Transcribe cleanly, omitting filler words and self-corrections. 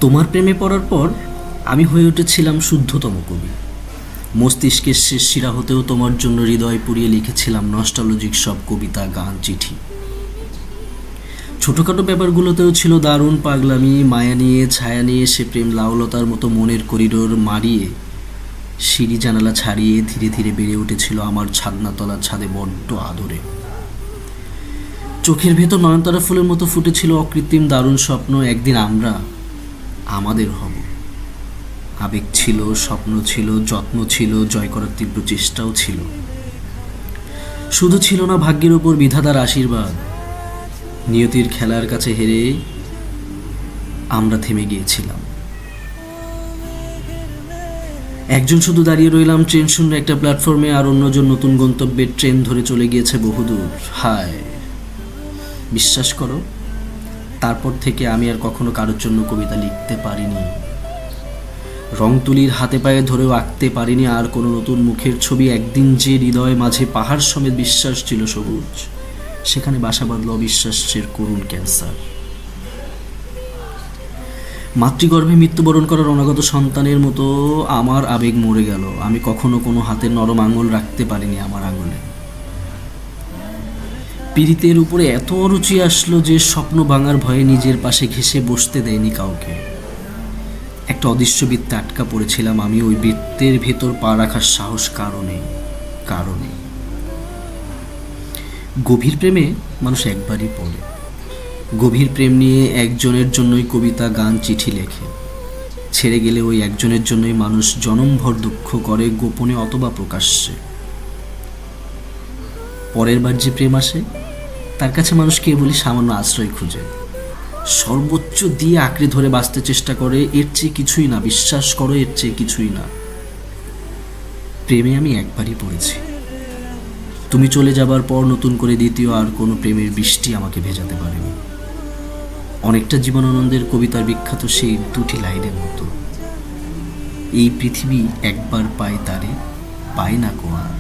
তোমার প্রেমে পড়ার পর আমি হয়ে উঠেছিলাম শুদ্ধতম কবি। মস্তিষ্কের শেষ শিরা হতেও তোমার জন্য হৃদয় পুড়িয়ে লিখেছিলাম নস্টালজিক সব কবিতা, গান, চিঠি। ছোটোখাটো ব্যাপারগুলোতেও ছিল দারুণ পাগলামি, মায়া নিয়ে, ছায়া নিয়ে সে প্রেম লাউলতার মতো মনের করিডোর মারিয়ে, সিঁড়ি জানালা ছাড়িয়ে ধীরে ধীরে বেড়ে উঠেছিল আমার ছাদনাতলার ছাদে বড্ড আদরে। চোখের ভেতর নয়নতারা ফুলের মতো ফুটেছিল অকৃত্রিম দারুণ স্বপ্ন, একদিন আমরা আমাদের হব। আবেগ ছিল, স্বপ্ন ছিল, যত্ন ছিল, জয় করার তীব্র চেষ্টাও ছিল। শুধু ছিল না ভাগ্যের ওপর বিধাতার আশীর্বাদ। নিয়তির খেলার কাছে হেরে আমরা থেমে গিয়েছিলাম। একজন শুধু দাঁড়িয়ে রইলাম ট্রেন শূন্য একটা প্ল্যাটফর্মে, আর অন্যজন নতুন গন্তব্যের ট্রেন ধরে চলে গিয়েছে বহুদূর। হায়, বিশ্বাস করো, তারপর থেকে আমি আর কখনো কারোর জন্য কবিতা লিখতে পারিনি। রং তুলির হাতে পায়ে ধরেও আঁকতে পারিনি আর কোনো নতুন মুখের ছবি। একদিন যে হৃদয় মাঝে পাহাড় সমেত বিশ্বাস ছিল সবুজ, সেখানে বাসা বাঁধল অবিশ্বাসের করুণ ক্যান্সার। মাতৃগর্ভে মৃত্যুবরণ করার অনাগত সন্তানের মতো আমার আবেগ মরে গেল। আমি কখনো কোনো হাতের নরম আঙুল রাখতে পারিনি আমার আঙুলে। পীড়িতের উপরে এত অরুচি আসলো যে স্বপ্ন ভাঙার ভয়ে নিজের পাশে ঘেঁষে বসতে দেয়নি কাউকে। একটা অদৃশ্য বৃত্তে আটকা পড়েছিলাম আমি, ওই বৃত্তের ভেতর পা রাখার সাহস কারণে। গভীর প্রেমে মানুষ একবারই পড়ে। গভীর প্রেম নিয়ে একজনের জন্যই কবিতা, গান, চিঠি লেখে। ছেড়ে গেলে ওই একজনের জন্যই মানুষ জনমভর দুঃখ করে, গোপনে অথবা প্রকাশ্যে। পরের বার যে প্রেম আসে, তার কাছে মানুষ কেবলই সামান্য আশ্রয় খুঁজে, সর্বোচ্চ দিয়ে আঁকড়ে ধরে বাঁচতে চেষ্টা করে। এর চেয়ে কিছুই না, বিশ্বাস করো, এর চেয়ে কিছুই না। প্রেমে আমি একবারই পড়েছি। তুমি চলে যাবার পর নতুন করে দ্বিতীয় আর কোনো প্রেমের বৃষ্টি আমাকে ভেজাতে পারেনি। অনেকটা জীবনানন্দের কবিতার বিখ্যাত সেই দুটি লাইনের মতো, এই পৃথিবী একবার পায় তারে, পায় না কো আর।